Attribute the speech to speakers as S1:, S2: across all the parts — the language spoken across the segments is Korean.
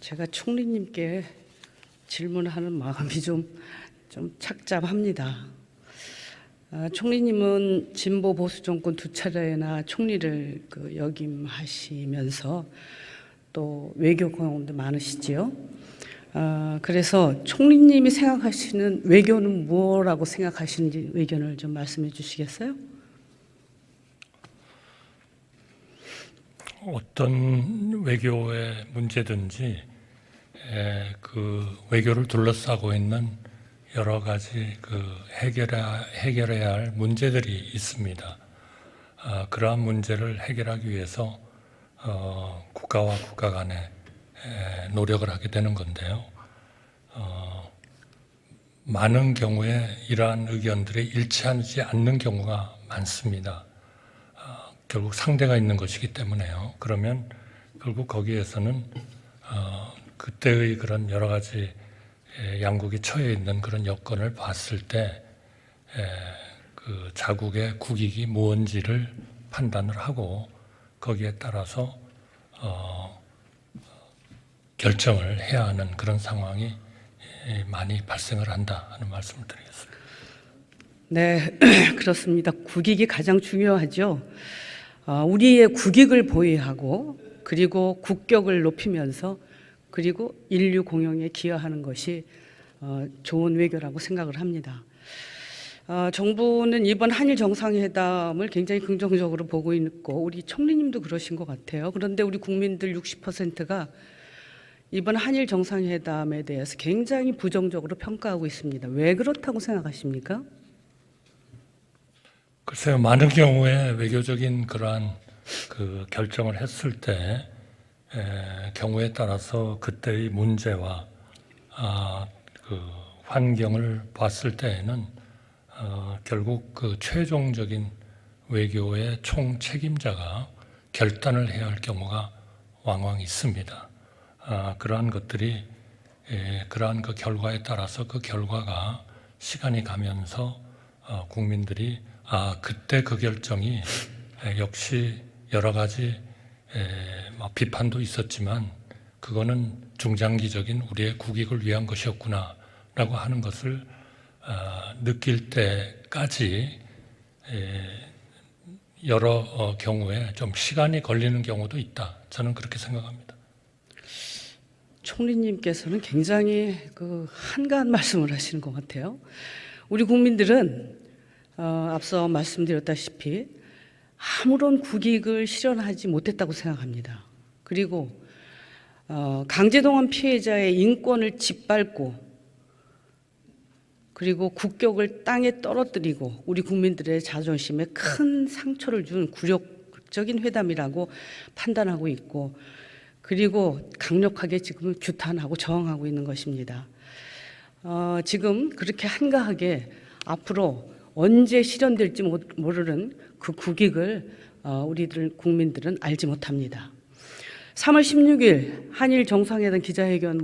S1: 제가 총리님께 질문하는 마음이 좀 착잡합니다. 총리님은 진보 보수 정권 두 차례나 총리를 역임하시면서 또 외교 경험도 많으시지요. 그래서 총리님이 생각하시는 외교는 뭐라고 생각하시는지 의견을 좀 말씀해 주시겠어요?
S2: 어떤 외교의 문제든지 그 외교를 둘러싸고 있는 여러 가지 해결해야 할 문제들이 있습니다. 그러한 문제를 해결하기 위해서 국가와 국가 간에 노력을 하게 되는 건데요. 많은 경우에 이러한 의견들이 일치하지 않는 경우가 많습니다. 결국 상대가 있는 것이기 때문에요. 그러면 결국 거기에서는 그때의 그런 여러 가지 양국이 처해 있는 그런 여건을 봤을 때 그 자국의 국익이 무언지를 판단을 하고 거기에 따라서 결정을 해야 하는 그런 상황이 많이 발생을 한다 하는 말씀을 드리겠습니다.
S1: 네, 그렇습니다. 국익이 가장 중요하죠. 우리의 국익을 보위하고 그리고 국격을 높이면서 그리고 인류 공영에 기여하는 것이 좋은 외교라고 생각을 합니다. 정부는 이번 한일 정상회담을 굉장히 긍정적으로 보고 있고 우리 총리님도 그러신 것 같아요. 그런데 우리 국민들 60%가 이번 한일 정상회담에 대해서 굉장히 부정적으로 평가하고 있습니다. 왜 그렇다고 생각하십니까?
S2: 글쎄요, 많은 경우에 외교적인 그러한 그 결정을 했을 때 경우에 따라서 그때의 문제와 그 환경을 봤을 때에는 결국 그 최종적인 외교의 총 책임자가 결단을 해야 할 경우가 왕왕 있습니다. 그러한 것들이 그러한 그 결과에 따라서 그 결과가 시간이 가면서 국민들이 그때 그 결정이 역시 여러 가지 비판도 있었지만 그거는 중장기적인 우리의 국익을 위한 것이었구나라고 하는 것을 느낄 때까지 여러 경우에 좀 시간이 걸리는 경우도 있다. 저는 그렇게 생각합니다.
S1: 총리님께서는 굉장히 한가한 말씀을 하시는 것 같아요. 우리 국민들은 앞서 말씀드렸다시피 아무런 국익을 실현하지 못했다고 생각합니다. 그리고 강제동원 피해자의 인권을 짓밟고 그리고 국격을 땅에 떨어뜨리고 우리 국민들의 자존심에 큰 상처를 준 굴욕적인 회담이라고 판단하고 있고 그리고 강력하게 지금 규탄하고 저항하고 있는 것입니다. 지금 그렇게 한가하게 앞으로 언제 실현될지 모르는 그 국익을 우리들 국민들은 알지 못합니다. 3월 16일 한일 정상회담 기자회견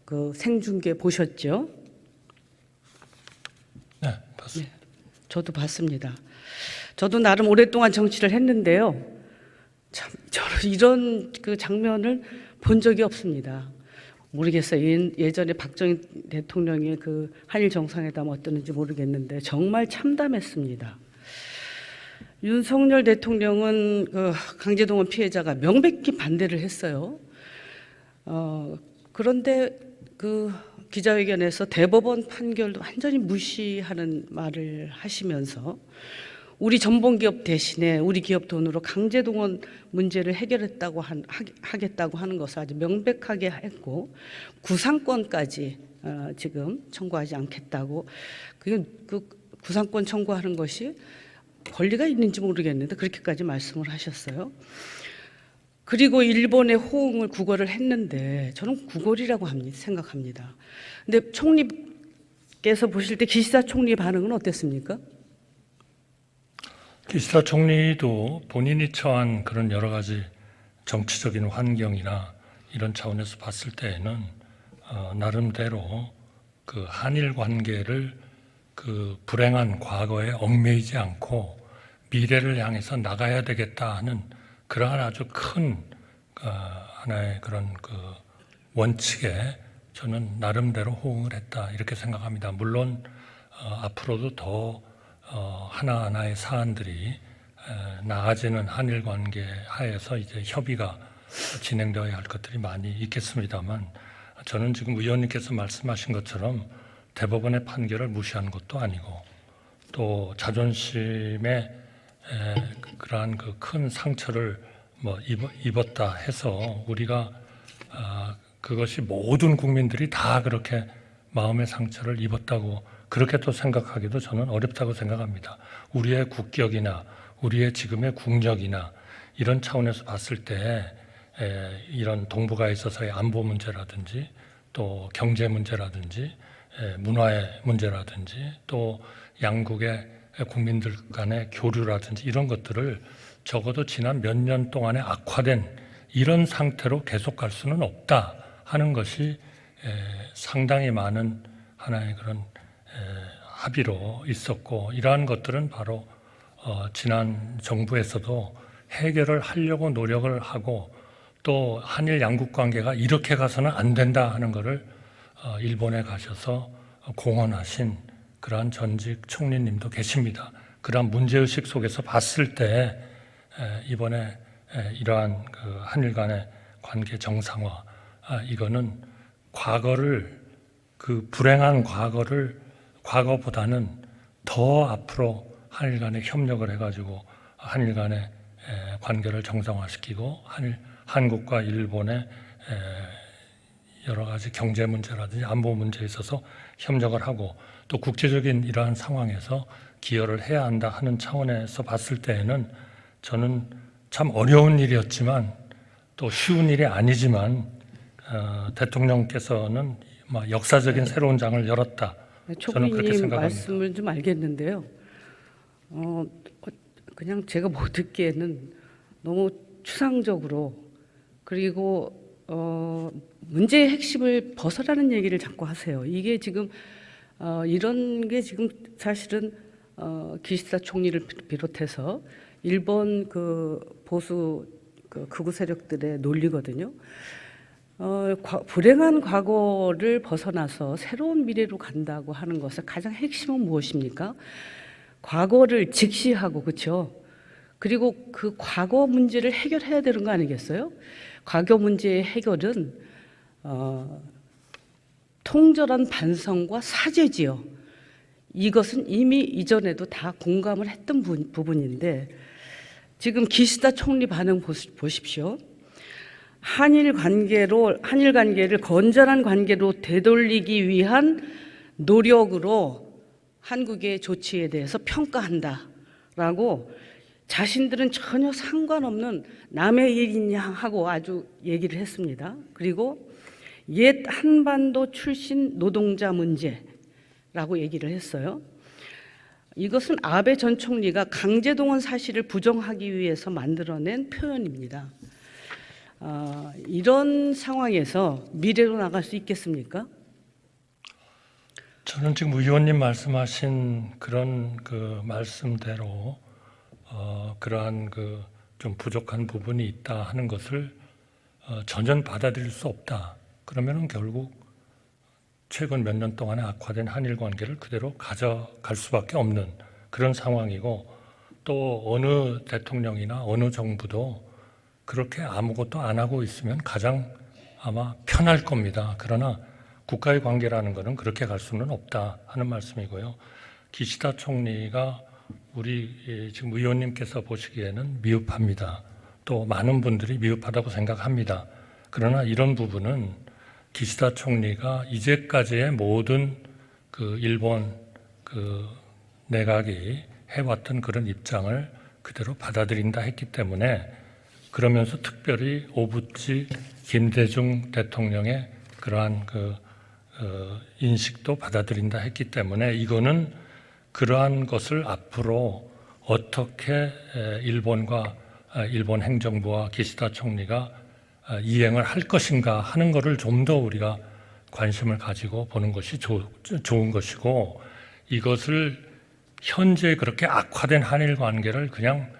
S1: 그 생중계 보셨죠?
S2: 네, 봤습니다.
S1: 네, 저도 봤습니다. 저도 나름 오랫동안 정치를 했는데요. 참 저는 이런 그 장면을 본 적이 없습니다. 모르겠어요. 예전에 박정희 대통령의 그 한일 정상회담 어땠는지 모르겠는데 정말 참담했습니다. 윤석열 대통령은 그 강제동원 피해자가 명백히 반대를 했어요. 그런데 그 기자회견에서 대법원 판결도 완전히 무시하는 말을 하시면서 우리 전범기업 대신에 우리 기업 돈으로 강제동원 문제를 하겠다고 하는 것을 아주 명백하게 했고 구상권까지 지금 청구하지 않겠다고 그 구상권 청구하는 것이 권리가 있는지 모르겠는데 그렇게까지 말씀을 하셨어요. 그리고 일본의 호응을 구걸을 했는데 저는 구걸이라고 생각합니다. 근데 총리께서 보실 때 기시다 총리의 반응은 어땠습니까?
S2: 기시다 총리도 본인이 처한 그런 여러 가지 정치적인 환경이나 이런 차원에서 봤을 때에는 나름대로 그 한일 관계를 그 불행한 과거에 얽매이지 않고 미래를 향해서 나가야 되겠다 하는 그러한 아주 큰 하나의 그런 그 원칙에 저는 나름대로 호응을 했다 이렇게 생각합니다. 물론 앞으로도 더 하나하나의 사안들이 나아지는 한일 관계 하에서 이제 협의가 진행되어야 할 것들이 많이 있겠습니다만, 저는 지금 의원님께서 말씀하신 것처럼 대법원의 판결을 무시한 것도 아니고 또 자존심에 그러한 그 큰 상처를 뭐 입었다 해서 우리가 그것이 모든 국민들이 다 그렇게 마음의 상처를 입었다고 그렇게 또 생각하기도 저는 어렵다고 생각합니다. 우리의 국격이나 우리의 지금의 국력이나 이런 차원에서 봤을 때 이런 동북아에 있어서의 안보 문제라든지 또 경제 문제라든지 문화의 문제라든지 또 양국의 국민들 간의 교류라든지 이런 것들을 적어도 지난 몇 년 동안에 악화된 이런 상태로 계속 갈 수는 없다 하는 것이 상당히 많은 하나의 그런 합의로 있었고, 이러한 것들은 바로 지난 정부에서도 해결을 하려고 노력을 하고 또 한일 양국 관계가 이렇게 가서는 안 된다 하는 것을 일본에 가셔서 공언하신 그러한 전직 총리님도 계십니다. 그러한 문제의식 속에서 봤을 때 이번에 이러한 그 한일 간의 관계 정상화, 이거는 과거를, 그 불행한 과거보다는 더 앞으로 한일 간에 협력을 해가지고 한일 간의 관계를 정상화시키고 한국과 일본의 여러 가지 경제 문제라든지 안보 문제에 있어서 협력을 하고 또 국제적인 이러한 상황에서 기여를 해야 한다 하는 차원에서 봤을 때에는 저는 참 어려운 일이었지만 또 쉬운 일이 아니지만 대통령께서는 역사적인 새로운 장을 열었다. 저는 그렇게
S1: 초구님
S2: 생각합니다.
S1: 말씀을 좀 알겠는데요. 그냥 제가 못 듣기에는 너무 추상적으로, 그리고 문제의 핵심을 벗어나는 얘기를 자꾸 하세요. 이게 지금 이런 게 지금 사실은 기시다 총리를 비롯해서 일본 그 보수 그 극우 세력들의 논리거든요. 불행한 과거를 벗어나서 새로운 미래로 간다고 하는 것의 가장 핵심은 무엇입니까? 과거를 직시하고, 그렇죠? 그리고 그 과거 문제를 해결해야 되는 거 아니겠어요? 과거 문제의 해결은 통절한 반성과 사죄지요. 이것은 이미 이전에도 다 공감을 했던 부분인데 지금 기시다 총리 반응 보십시오. 한일 관계를 건전한 관계로 되돌리기 위한 노력으로 한국의 조치에 대해서 평가한다라고 자신들은 전혀 상관없는 남의 일이냐 하고 아주 얘기를 했습니다. 그리고 옛 한반도 출신 노동자 문제라고 얘기를 했어요. 이것은 아베 전 총리가 강제동원 사실을 부정하기 위해서 만들어낸 표현입니다. 이런 상황에서 미래로 나갈 수 있겠습니까?
S2: 저는 지금 의원님 말씀하신 그런 그 말씀대로 그러한 그 좀 부족한 부분이 있다 하는 것을 전혀 받아들일 수 없다. 그러면은 결국 최근 몇 년 동안에 악화된 한일 관계를 그대로 가져갈 수밖에 없는 그런 상황이고, 또 어느 대통령이나 어느 정부도 그렇게 아무것도 안 하고 있으면 가장 아마 편할 겁니다. 그러나 국가의 관계라는 것은 그렇게 갈 수는 없다 하는 말씀이고요. 기시다 총리가 우리 지금 의원님께서 보시기에는 미흡합니다. 또 많은 분들이 미흡하다고 생각합니다. 그러나 이런 부분은 기시다 총리가 이제까지의 모든 그 일본 그 내각이 해왔던 그런 입장을 그대로 받아들인다 했기 때문에, 그러면서 특별히 오부치 김대중 대통령의 그러한 그 인식도 받아들인다 했기 때문에 이거는 그러한 것을 앞으로 어떻게 일본 행정부와 기시다 총리가 이행을 할 것인가 하는 것을 좀 더 우리가 관심을 가지고 보는 것이 좋은 것이고, 이것을 현재 그렇게 악화된 한일 관계를 그냥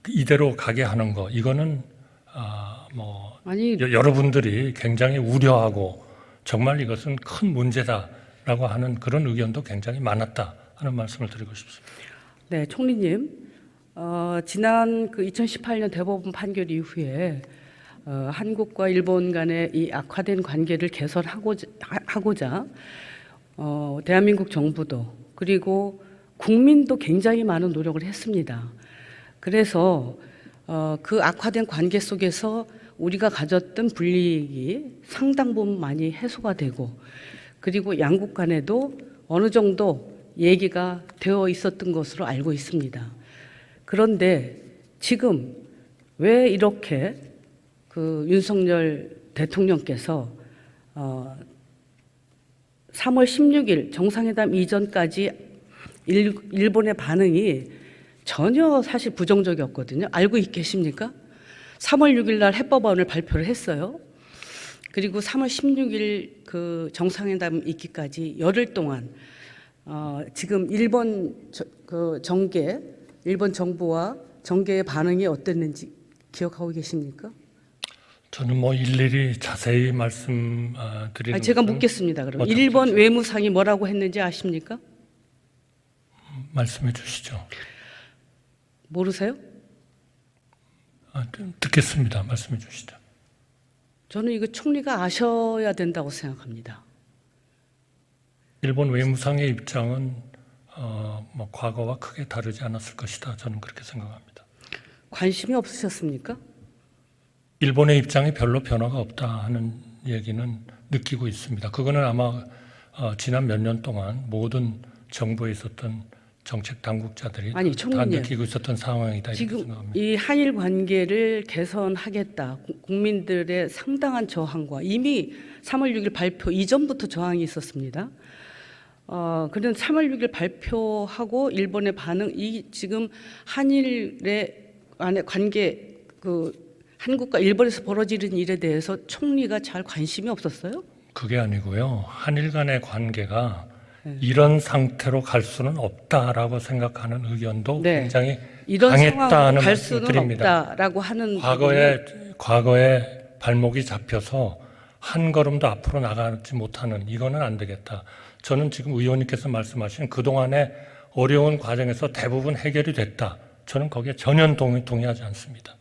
S2: 이대로 가게 하는 거, 이거는
S1: 아니
S2: 여러분들이 굉장히 우려하고 정말 이것은 큰 문제다라고 하는 그런 의견도 굉장히 많았다 하는 말씀을 드리고 싶습니다.
S1: 네, 총리님, 지난 그 2018년 대법원 판결 이후에 한국과 일본 간의 이 악화된 관계를 개선하고자 대한민국 정부도 그리고 국민도 굉장히 많은 노력을 했습니다. 그래서 그 악화된 관계 속에서 우리가 가졌던 불이익이 상당 부분 많이 해소가 되고 그리고 양국 간에도 어느 정도 얘기가 되어 있었던 것으로 알고 있습니다. 그런데 지금 왜 이렇게 그 윤석열 대통령께서 3월 16일 정상회담 이전까지 일본의 반응이 전혀 사실 부정적이었거든요. 알고 계십니까? 3월 6일 날 해법안을 발표를 했어요. 그리고 3월 16일 그 정상회담 있기까지 열흘 동안 지금 일본 일본 정부와 정계의 반응이 어땠는지 기억하고 계십니까?
S2: 저는 뭐 일일이 자세히 말씀드리는
S1: 제가 묻겠습니다. 그럼 일본 외무상이 뭐라고 했는지 아십니까?
S2: 말씀해 주시죠.
S1: 모르세요?
S2: 듣겠습니다. 말씀해 주시죠.
S1: 저는 이거 총리가 아셔야 된다고 생각합니다.
S2: 일본 외무상의 입장은 뭐 과거와 크게 다르지 않았을 것이다. 저는 그렇게 생각합니다.
S1: 관심이 없으셨습니까?
S2: 일본의 입장이 별로 변화가 없다 하는 얘기는 느끼고 있습니다. 그거는 아마 지난 몇 년 동안 모든 정부에 있었던 정책 당국자들이 다
S1: 총리님,
S2: 느끼고 있었던 상황이다 이렇게
S1: 지금
S2: 생각합니다.
S1: 이 한일 관계를 개선하겠다. 국민들의 상당한 저항과 이미 3월 6일 발표 이전부터 저항이 있었습니다. 그런 3월 6일 발표하고 일본의 반응, 이 지금 한일의 안에 관계 한국과 일본에서 벌어지는 일에 대해서 총리가 잘 관심이 없었어요?
S2: 그게 아니고요. 한일 간의 관계가 이런 상태로 갈 수는 없다라고 생각하는 의견도 굉장히
S1: 이런
S2: 강했다는
S1: 상황으로 갈
S2: 말씀을
S1: 수는
S2: 드립니다.
S1: 없다라고 하는
S2: 과거에 발목이 잡혀서 한 걸음도 앞으로 나가지 못하는 이거는 안 되겠다. 저는 지금 의원님께서 말씀하신 그동안의 어려운 과정에서 대부분 해결이 됐다. 저는 거기에 전혀 동의하지 않습니다.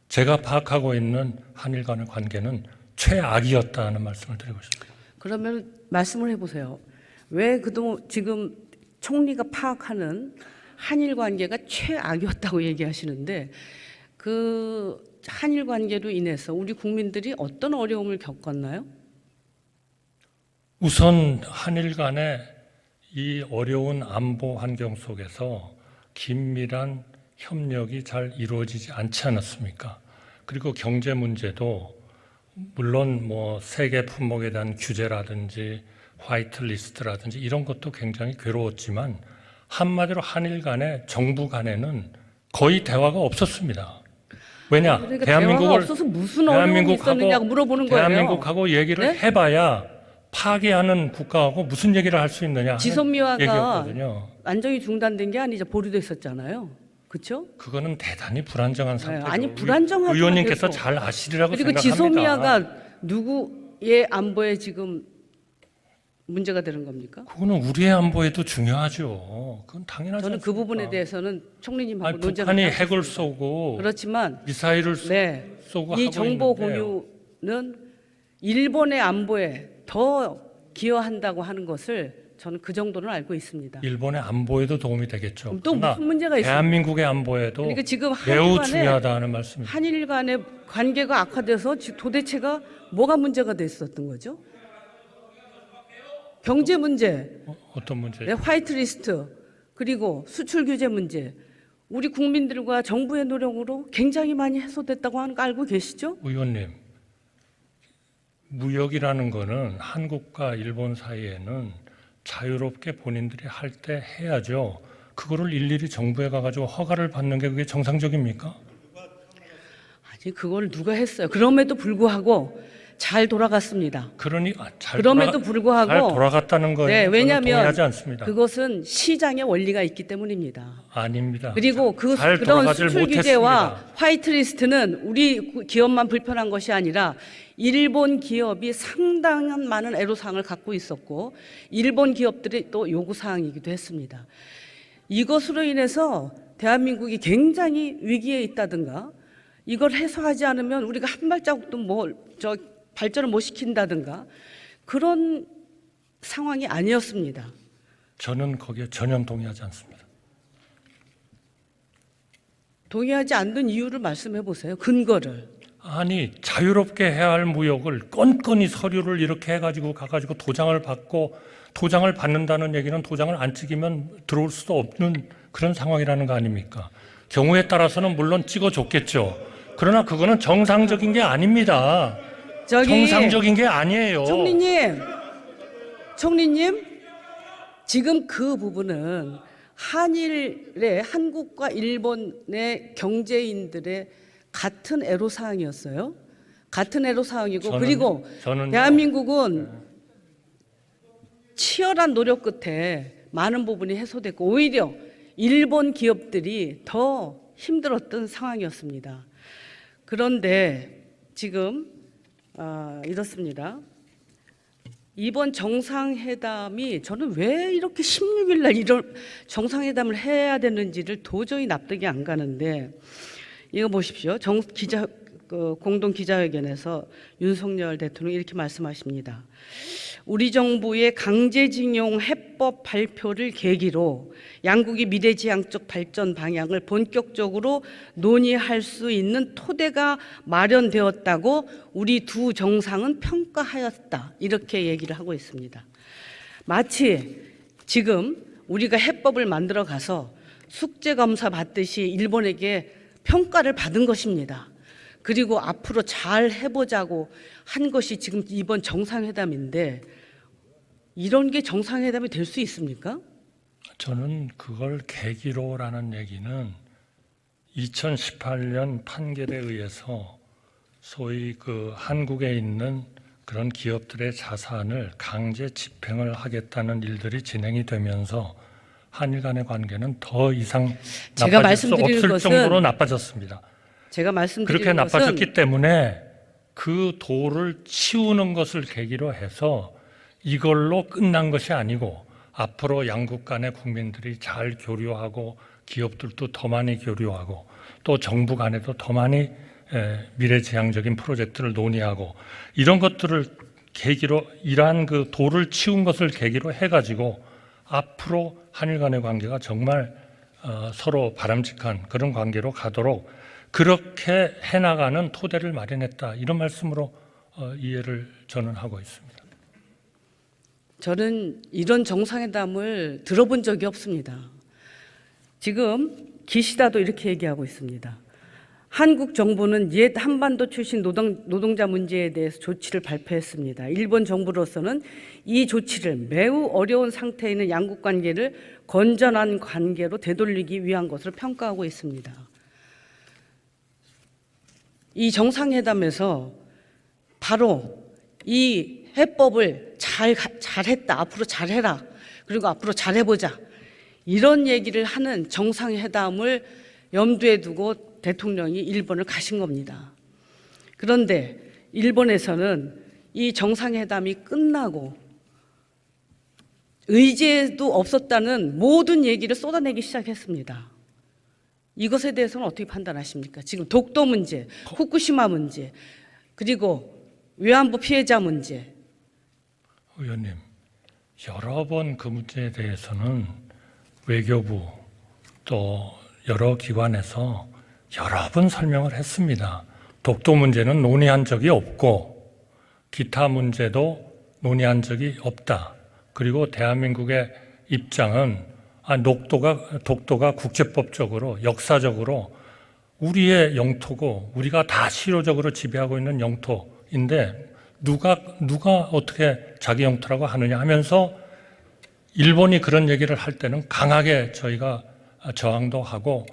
S2: 제가 파악하고 있는 한일 간의 관계는 최악이었다는 말씀을 드리고 싶습니다.
S1: 그러면 말씀을 해보세요. 왜 그동안 지금 총리가 파악하는 한일 관계가 최악이었다고 얘기하시는데 그 한일 관계로 인해서 우리 국민들이 어떤 어려움을 겪었나요?
S2: 우선 한일 간의 이 어려운 안보 환경 속에서 긴밀한 협력이 잘 이루어지지 않지 않았습니까? 그리고 경제 문제도 물론 뭐 세계 품목에 대한 규제라든지 화이트 리스트라든지 이런 것도 굉장히 괴로웠지만 한마디로 한일 간의 정부 간에는 거의 대화가 없었습니다. 왜냐?
S1: 그러니까 대화가 없어서 무슨 어려움이 있었느냐고 물어보는 거예요.
S2: 대한민국하고 얘기를 해봐야 파괴하는 국가하고 무슨 얘기를 할 수 있느냐 하는
S1: 지선미화가
S2: 얘기였거든요.
S1: 완전히 중단된 게 아니죠. 보류됐었잖아요. 그렇죠?
S2: 그거는 대단히 불안정한 상태죠.
S1: 아니 불안정하죠.
S2: 의원님께서 잘 아시리라고
S1: 그리고
S2: 생각합니다.
S1: 지소미아가 누구의 안보에 지금 문제가 되는 겁니까?
S2: 그거는 우리의 안보에도 중요하죠. 그건 당연하죠.
S1: 저는 그 부분에 대해서는 총리님하고 논쟁을
S2: 북한이 핵을 쏘고
S1: 그렇지만
S2: 미사일을 쏘고
S1: 이
S2: 하고
S1: 정보
S2: 있는데요.
S1: 공유는 일본의 안보에 더 기여한다고 하는 것을 저는 그 정도는 알고 있습니다.
S2: 일본의 안보에도 도움이 되겠죠.
S1: 또 무슨 문제가 있어요?
S2: 대한민국의 안보에도
S1: 그러니까 지금
S2: 매우 중요하다는 말씀입니다.
S1: 한일 간의 관계가 악화돼서 도대체가 뭐가 문제가 됐었던 거죠? 경제 문제,
S2: 어떤 문제?
S1: 화이트 리스트, 그리고 수출 규제 문제, 우리 국민들과 정부의 노력으로 굉장히 많이 해소됐다고 하는 거 알고 계시죠?
S2: 의원님, 무역이라는 거는 한국과 일본 사이에는 자유롭게 본인들이 할 때 해야죠. 그거를 일일이 정부에 가가지고 허가를 받는 게 그게 정상적입니까?
S1: 아니 그걸 누가 했어요? 그럼에도 불구하고 잘 돌아갔습니다.
S2: 그러니
S1: 그럼에도 불구하고
S2: 잘 돌아갔다는 거예요.
S1: 네,
S2: 저는
S1: 왜냐하면
S2: 동의하지 않습니다.
S1: 그것은 시장의 원리가 있기 때문입니다.
S2: 아닙니다.
S1: 그리고
S2: 잘
S1: 그런
S2: 돌아가질
S1: 수출 규제와
S2: 못했습니다.
S1: 화이트리스트는 우리 기업만 불편한 것이 아니라 일본 기업이 상당한 많은 애로사항을 갖고 있었고 일본 기업들이 또 요구사항이기도 했습니다. 이것으로 인해서 대한민국이 굉장히 위기에 있다든가 이걸 해소하지 않으면 우리가 한 발자국도 발전을 못 시킨다든가 그런 상황이 아니었습니다.
S2: 저는 거기에 전혀 동의하지 않습니다.
S1: 동의하지 않는 이유를 말씀해 보세요. 근거를.
S2: 아니 자유롭게 해야 할 무역을 건건히 서류를 이렇게 해가지고 가가지고 도장을 받고 도장을 받는다는 얘기는 도장을 안 찍으면 들어올 수도 없는 그런 상황이라는 거 아닙니까? 경우에 따라서는 물론 찍어줬겠죠. 그러나 그거는 정상적인 게 아닙니다. 정상적인 게 아니에요.
S1: 총리님, 지금 그 부분은 한일의 한국과 일본의 경제인들의 같은 애로사항이었어요. 같은 애로사항이고 그리고 대한민국은 치열한 노력 끝에 많은 부분이 해소됐고 오히려 일본 기업들이 더 힘들었던 상황이었습니다. 그런데 지금 이렇습니다. 이번 정상회담이 저는 왜 이렇게 16일 날 이런 정상회담을 해야 되는지를 도저히 납득이 안 가는데 이거 보십시오. 공동 기자회견에서 윤석열 대통령이 이렇게 말씀하십니다. 우리 정부의 강제징용 해법 발표를 계기로 양국이 미래지향적 발전 방향을 본격적으로 논의할 수 있는 토대가 마련되었다고 우리 두 정상은 평가하였다. 이렇게 얘기를 하고 있습니다. 마치 지금 우리가 해법을 만들어 가서 숙제검사 받듯이 일본에게 평가를 받은 것입니다. 그리고 앞으로 잘 해보자고 한 것이 지금 이번 정상회담인데 이런 게 정상회담이 될 수 있습니까?
S2: 저는 그걸 계기로라는 얘기는 2018년 판결에 의해서 소위 그 한국에 있는 그런 기업들의 자산을 강제 집행을 하겠다는 일들이 진행이 되면서 한일 간의 관계는 더 이상 나빠질 수 없을 정도로 나빠졌습니다.
S1: 제가 말씀드린
S2: 그렇게 나빠졌기 때문에 그 도를 치우는 것을 계기로 해서 이걸로 끝난 것이 아니고 앞으로 양국 간의 국민들이 잘 교류하고 기업들도 더 많이 교류하고 또 정부 간에도 더 많이 미래지향적인 프로젝트를 논의하고 이런 것들을 계기로 이러한 그 도를 치운 것을 계기로 해가지고 앞으로 한일 간의 관계가 정말 서로 바람직한 그런 관계로 가도록 그렇게 해나가는 토대를 마련했다. 이런 말씀으로 이해를 저는 하고 있습니다.
S1: 저는 이런 정상회담을 들어본 적이 없습니다. 지금 기시다도 이렇게 얘기하고 있습니다. 한국 정부는 옛 한반도 출신 노동자 문제에 대해서 조치를 발표했습니다. 일본 정부로서는 이 조치를 매우 어려운 상태에 있는 양국 관계를 건전한 관계로 되돌리기 위한 것으로 평가하고 있습니다. 이 정상회담에서 바로 이 해법을 잘했다. 앞으로 잘해라. 그리고 앞으로 잘해보자. 이런 얘기를 하는 정상회담을 염두에 두고 대통령이 일본을 가신 겁니다. 그런데 일본에서는 이 정상회담이 끝나고 의제도 없었다는 모든 얘기를 쏟아내기 시작했습니다. 이것에 대해서는 어떻게 판단하십니까? 지금 독도 문제, 후쿠시마 문제, 그리고 위안부 피해자 문제.
S2: 의원님, 여러 번 그 문제에 대해서는 외교부 또 여러 기관에서 여러 번 설명을 했습니다. 독도 문제는 논의한 적이 없고 기타 문제도 논의한 적이 없다. 그리고 대한민국의 입장은 독도가 국제법적으로 역사적으로 우리의 영토고 우리가 다 실효적으로 지배하고 있는 영토인데 누가 어떻게 자기 영토라고 하느냐 하면서 일본이 그런 얘기를 할 때는 강하게 저희가 저항도 하고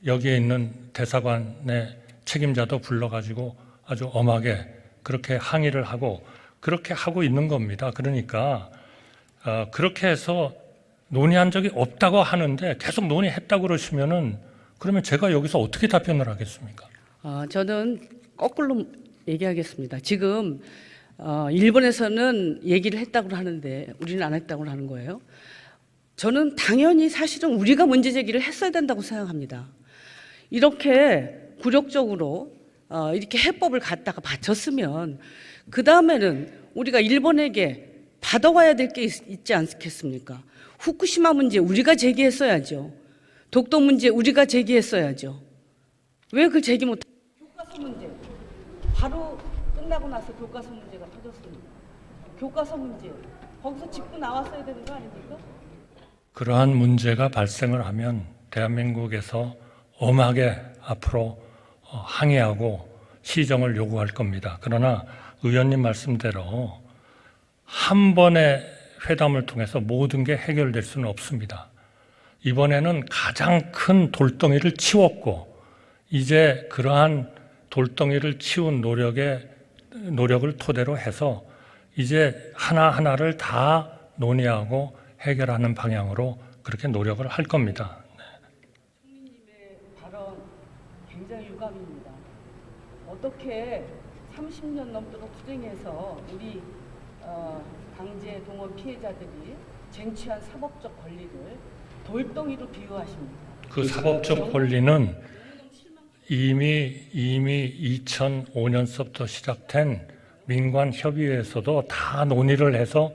S2: 여기에 있는 대사관의 책임자도 불러가지고 아주 엄하게 그렇게 항의를 하고 그렇게 하고 있는 겁니다. 그러니까 그렇게 해서 논의한 적이 없다고 하는데 계속 논의했다고 그러시면은 그러면 제가 여기서 어떻게 답변을 하겠습니까?
S1: 저는 거꾸로 얘기하겠습니다. 지금 일본에서는 얘기를 했다고 하는데 우리는 안 했다고 하는 거예요. 저는 당연히 사실은 우리가 문제 제기를 했어야 된다고 생각합니다. 이렇게 굴욕적으로 이렇게 해법을 갖다가 바쳤으면 그 다음에는 우리가 일본에게 받아와야 될 게 있지 않겠습니까? 후쿠시마 문제 우리가 제기했어야죠. 독도 문제 우리가 제기했어야죠. 왜 그걸 제기 못? 교과서 문제 바로 끝나고 나서 교과서 문제가 터졌습니다. 교과서 문제 거기서 짚고 나왔어야 되는 거 아닙니까?
S2: 그러한 문제가 발생을 하면 대한민국에서 엄하게 앞으로 항의하고 시정을 요구할 겁니다. 그러나 의원님 말씀대로 한 번의 회담을 통해서 모든 게 해결될 수는 없습니다. 이번에는 가장 큰 돌덩이를 치웠고 이제 그러한 돌덩이를 치운 노력을 토대로 해서 이제 하나하나를 다 논의하고 해결하는 방향으로 그렇게 노력을 할 겁니다.
S1: 총리님의 발언 굉장히 유감입니다. 어떻게 30년 넘도록 투쟁해서 우리 강제 동원 피해자들이 쟁취한 사법적 권리를 돌덩이로 비유하십니다.
S2: 그 사법적 권리는 이미 2005년서부터 시작된 민관협의회에서도 다 논의를 해서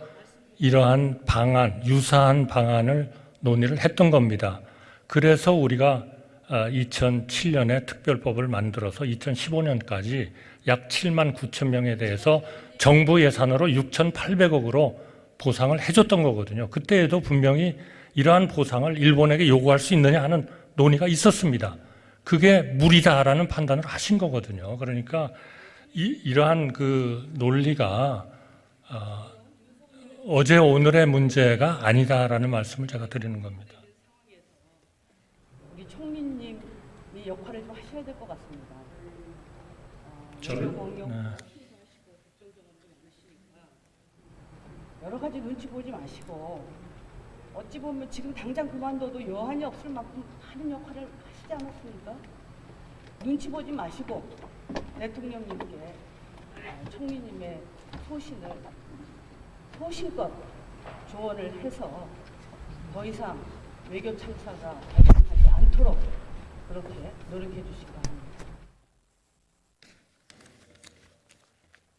S2: 이러한 방안, 유사한 방안을 논의를 했던 겁니다. 그래서 우리가 2007년에 특별법을 만들어서 2015년까지 약 7만 9천 명에 대해서 정부 예산으로 6,800억으로 보상을 해줬던 거거든요. 그때에도 분명히 이러한 보상을 일본에게 요구할 수 있느냐 하는 논의가 있었습니다. 그게 무리다라는 판단을 하신 거거든요. 그러니까 이러한 그 논리가 어제 오늘의 문제가 아니다라는 말씀을 제가 드리는 겁니다.
S1: 우리 총리님이 역할을 좀 하셔야 될 것 같습니다. 여러 가지 눈치 보지 마시고 어찌 보면 지금 당장 그만둬도 여한이 없을 만큼 많은 역할을 하시지 않았습니까? 눈치 보지 마시고 대통령님께 총리님의 소신을 소신껏 조언을 해서 더 이상 외교 참사가 발생하지 않도록 그렇게 노력해 주시기 바랍니다.